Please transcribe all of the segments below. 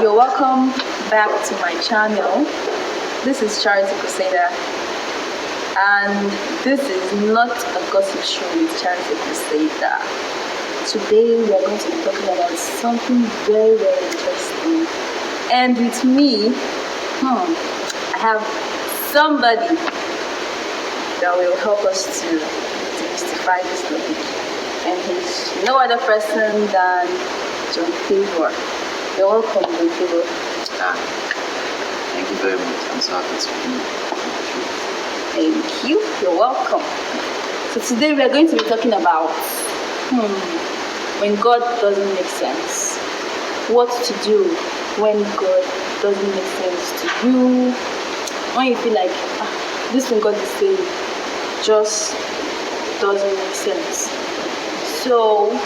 You're welcome back to my channel. This is Charity Crusader, and this is not a gossip show with Charity Crusader. Today we are going to be talking about something very, very interesting. And with me, I have somebody that will help us to demystify this topic. And he's no other person than John Favor. You're welcome, John Favor. Thank you very much. I'm so happy to be here. Thank you. You're welcome. So today we are going to be talking about when God doesn't make sense. What to do when God doesn't make sense to you. When you feel like this thing God is saying just doesn't make sense. So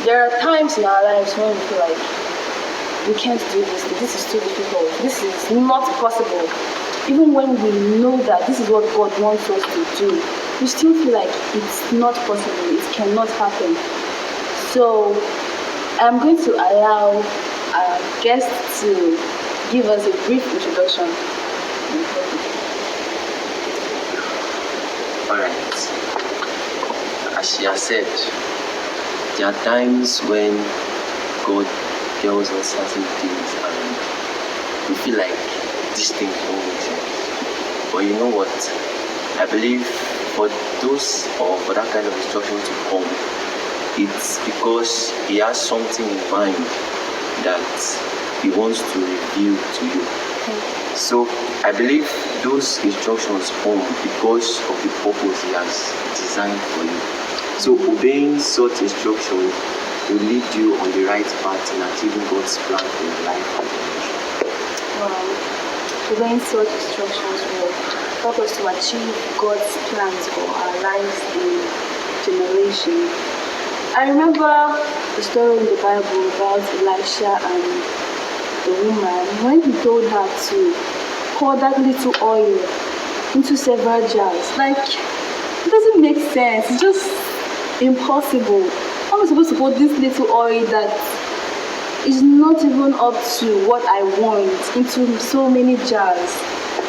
there are times in our lives when we feel like we can't do this. This is too difficult. This is not possible. Even when we know that this is what God wants us to do, we still feel like it's not possible. It cannot happen. So I'm going to allow our guest to give us a brief introduction. Alright. As she has said, there are times when God tells us certain things and we feel like this thing don't make sense. But you know what? I believe for those or for that kind of instruction to come, it's because He has something in mind that He wants to reveal to you. So I believe those instructions come because of the purpose He has designed for you. So obeying such instructions will lead you on the right path in achieving God's plan for your life and generation. Obeying such instructions will help us to achieve God's plans for our lives and generation. I remember the story in the Bible about Elisha and the woman when he told her to pour that little oil into several jars. Like, it doesn't make sense. It's just impossible. How am I supposed to put this little oil that is not even up to what I want into so many jars?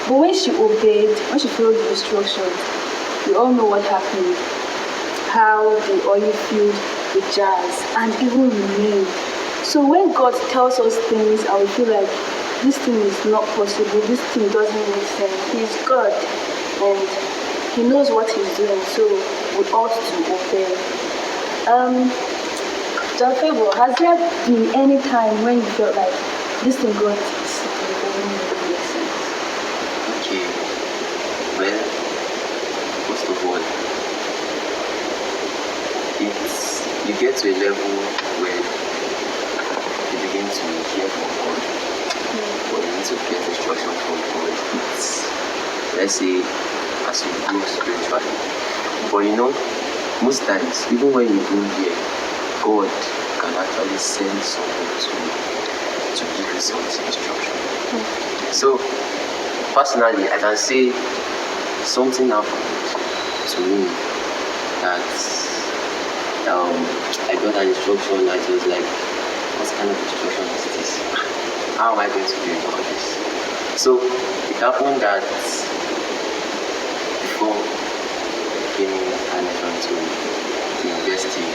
But when she obeyed, when she followed the instructions, we all know what happened. How the oil filled the jars and even remained. So when God tells us things and we feel like this thing is not possible, this thing doesn't make sense, He's God and He knows what He's doing, so we ought to obey. John Favor, has there been any time when you felt like this thing God is saying doesn't really make sense? Okay. Well, first of all, you get to a level where you begin to hear from God, or you need to get instructions from God. It's, let's say, as you grow spiritually. But you know, most times, even when you don't hear, God can actually send someone to give you some instruction. So, personally, I can say something happened to me that I got an instruction that was like, what kind of instruction is this? How am I going to do all this? So it happened that before getting admission to university,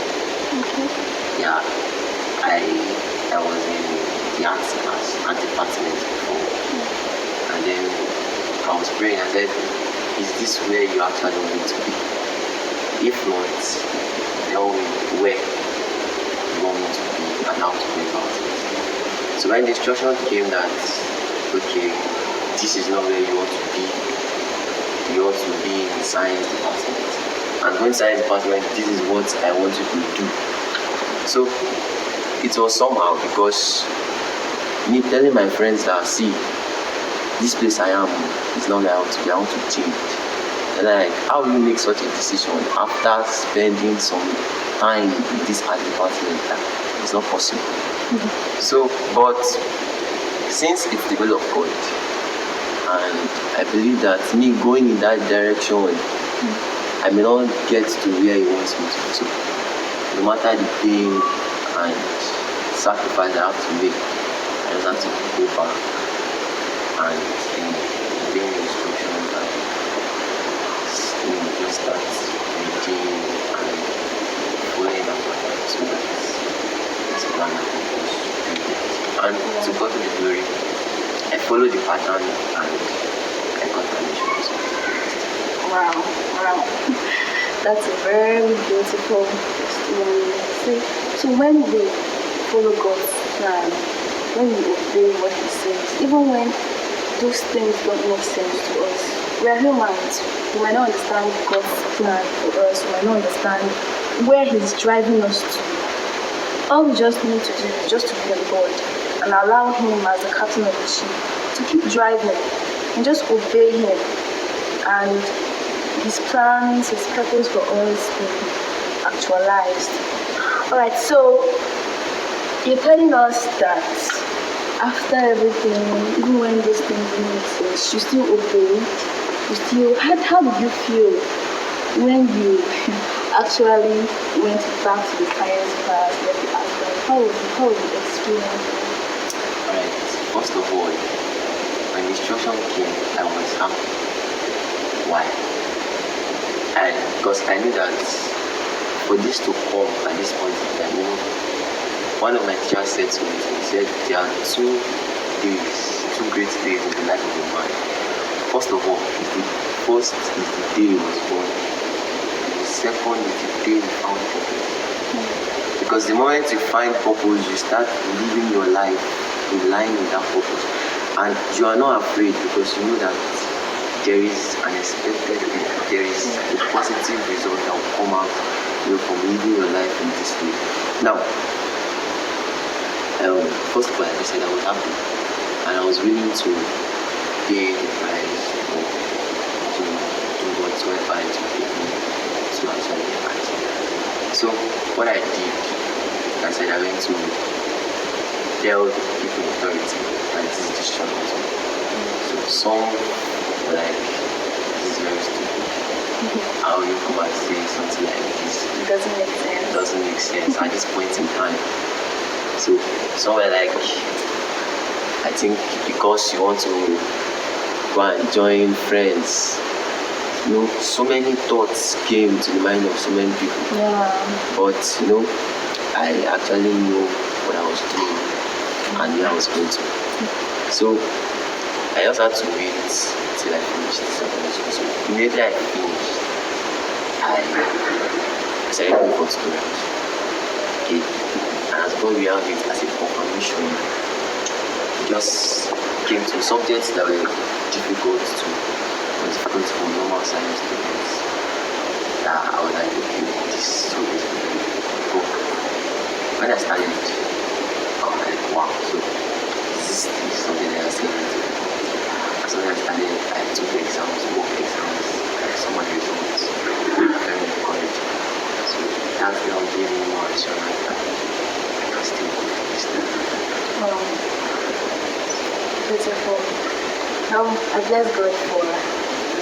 I was in the arts class, art department before. And then I was praying and said, is this where you actually want to be? If not, tell me where you want me to be and how to go about it. So when the instruction came that, okay, this is not where you want to be, you ought to be in the science department. And when science department, this is what I want you to do. So it was somehow because me telling my friends that, see, this place I am is not where I want to be, I want to change. And like, how will you make such a decision after spending some time in this art department? It's not possible. So, but since it's the will of God, and I believe that me going in that direction, I may not get to where He wants me to. No matter the pain and sacrifice I have to make, just have to go back and obey instructions and just start reading and following up on that so that it's plan and purpose to do it. And to God be the glory, I followed the pattern and I got permission to do it. Wow. That's a very beautiful testimony. See, so when we follow God's plan, when we obey what He says, even when those things don't make sense to us, we are humans. We might not understand God's plan for us. We might not understand where He's driving us to. All we just need to do is just to be on board and allow Him as the captain of the ship to keep driving and just obey Him. And His plans, His purpose for us will be actualized. Alright, so you're telling us that after everything, even when those things didn't make sense, you still obeyed. You still how did you feel when you actually went back to the science class, let the answer? How was the experience? Alright, first of all, when the instruction came, I was happy. Why? Because I knew that for this to come at this point in time, one of my teachers said to me, he said there are 2 great days in the life of a man. First of all, the first is the day he was born. The second is the day he found purpose. Because the moment you find purpose, you start living your life in line with that purpose. And you are not afraid because you know that there is an expected end. There is a positive result that will come out from living your life in this way. Now, first of all, like I said, I was happy and I was willing to pay the price to do whatsoever it would take me to actually get answer. So what I did, like I said, I went to tell the people in authority that this decision was made. So some were like, this is very stupid. How you come and say something like this? It doesn't make sense. It doesn't make sense at this point in time. So some were like, I think because you want to go and join friends. So many thoughts came to the mind of so many people. Yeah. But I actually knew what I was doing and where I was going to. So I just had to wait till I finished the So immediately I finished, I started going for storage. Okay. And as God we have it as a confirmation, just came to subjects that were difficult for normal science students. That I was like, okay, this is so easy. But when I started, I was like, wow, so this is something that I was saying. So when I started, I took exams, mock exams, I saw my results, very encouraging. So that now gave me more assurance that I can still go to this level. Beautiful. Now, I bless God for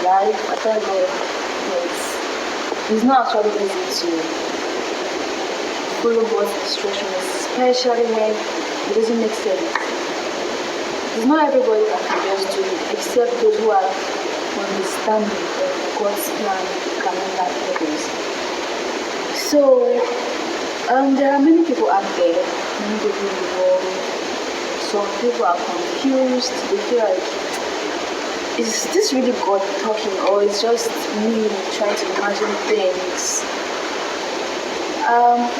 life. I thank God it's not actually easy to follow God's instructions, especially when it doesn't make sense. It's not everybody that can just do it, except those who are understanding of God's plan coming like purpose. So, there are many people out there, many people in the world. Some people are confused. They feel like, is this really God talking, or it's just me trying to imagine things?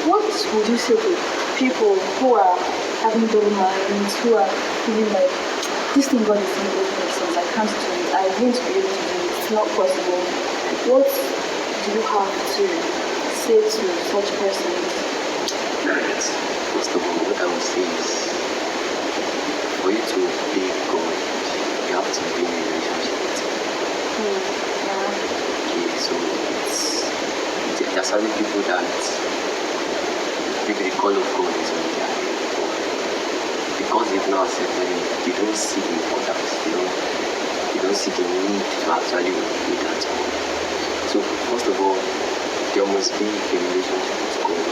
What would you say to people who are having double minds, who are feeling like this thing God is doing doesn't make sense, I can't do it, I won't be able to do it, it's not possible? What do you have to say to such persons? Right. First of all, what I would say is, for you to obey God, you have to be in a relationship with Him. Okay, so there are certain people that maybe the call of God is on their head, but because they've not accepted Him, they don't see the importance, they don't see the need to actually obey that call. So first of all, there must be a relationship with God.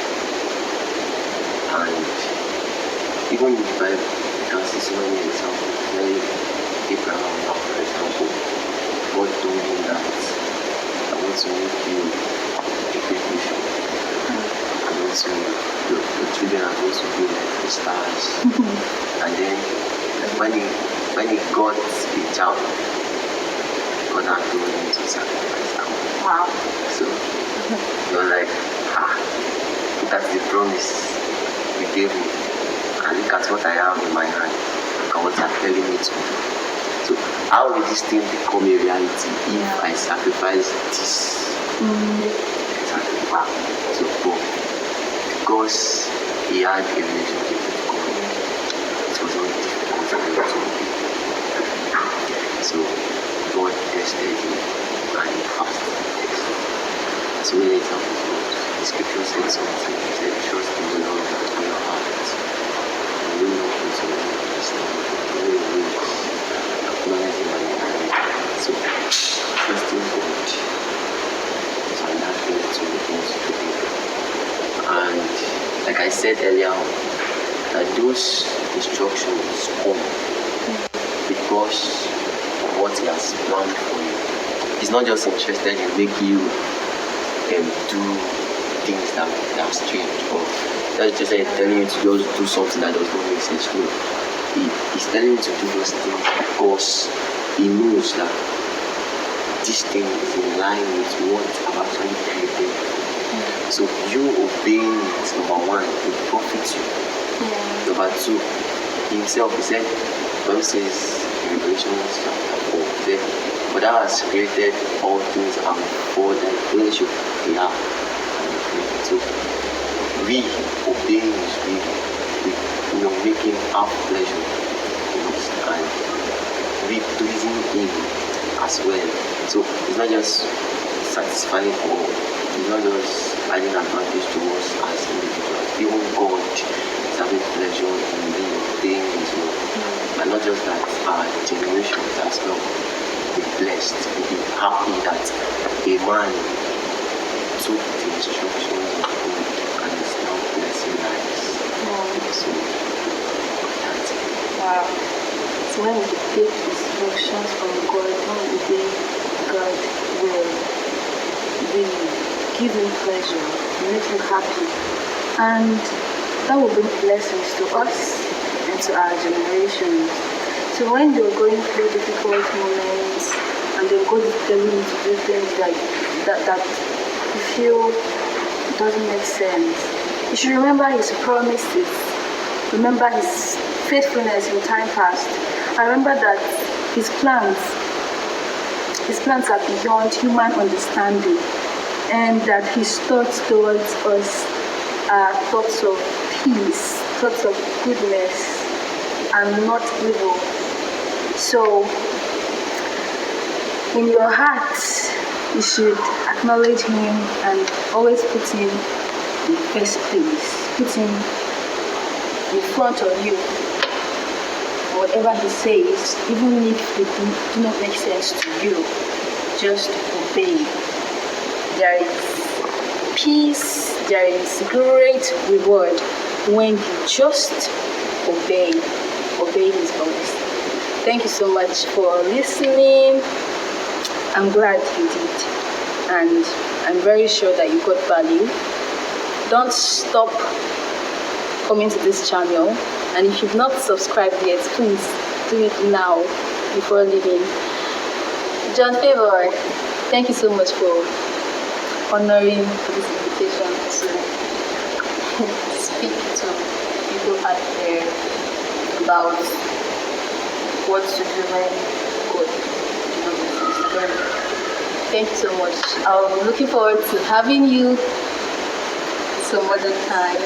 And even in the Bible, can see so many examples. Like Abraham, for example, God told him that I want to make you a great nation. I want to, your children are going to be like the stars. And then when he got a child, God had told him to sacrifice that one. Wow. So you're like, that's the promise you gave me. And look at what I have in my hand. Look at what you're telling me to do. So how will this thing become a reality if I sacrifice this? Exactly. Wow. So because he had a relationship with God, it was not difficult for him to obey. So God tested him and he fasted. So many examples. The scripture said something. It said, trust in the Lord with all your heart. And lean not unto your own understanding. In all your ways, acknowledge him and he will direct your path. So trusting God is another thing to look into today. And like I said earlier on, that those instructions come because of what he has planned for you. He's not just interested in making you do things that are strange, or that's just like telling you to just do something that does not make sense. No, he's telling you to do those things because he knows that this thing is in line with what I've actually created. So you obeying it, number one, will profit you. Number two, himself, he said, Bible says in Revelation chapter 4, he said, for thou hast created all things and for thy pleasure they are. So we obeying his will, making our pleasure in us and we pleasing him as well. So it's not just satisfying or it's not just adding advantage to us as individuals. Even God is having pleasure in being obeying his will. And not just that, our generations as well be blessed, be happy that a man took the instructions of God and is now blessing lives. So that's it. Wow. So when we take instructions from God, when we obey God will, we give him pleasure, we make him happy. And that will bring blessings to us and to our generations. So when you're going through difficult moments and then God is telling you to do things that you feel doesn't make sense, you should remember his promises, remember his faithfulness in time past. I remember that his plans are beyond human understanding, and that his thoughts towards us are thoughts of peace, thoughts of goodness, and not evil. So, in your heart, you should acknowledge him and always put him in first place. Put him in front of you. Whatever he says, even if it do not make sense to you, just obey. There is peace, there is great reward when you just obey his voice. Thank you so much for listening. I'm glad you did, and I'm very sure that you got value. Don't stop coming to this channel, and if you've not subscribed yet, please do it now before leaving. John Favor, thank you so much for honoring this invitation to speak to people out there about what to do when God Thank you so much. I'm looking forward to having you some other time.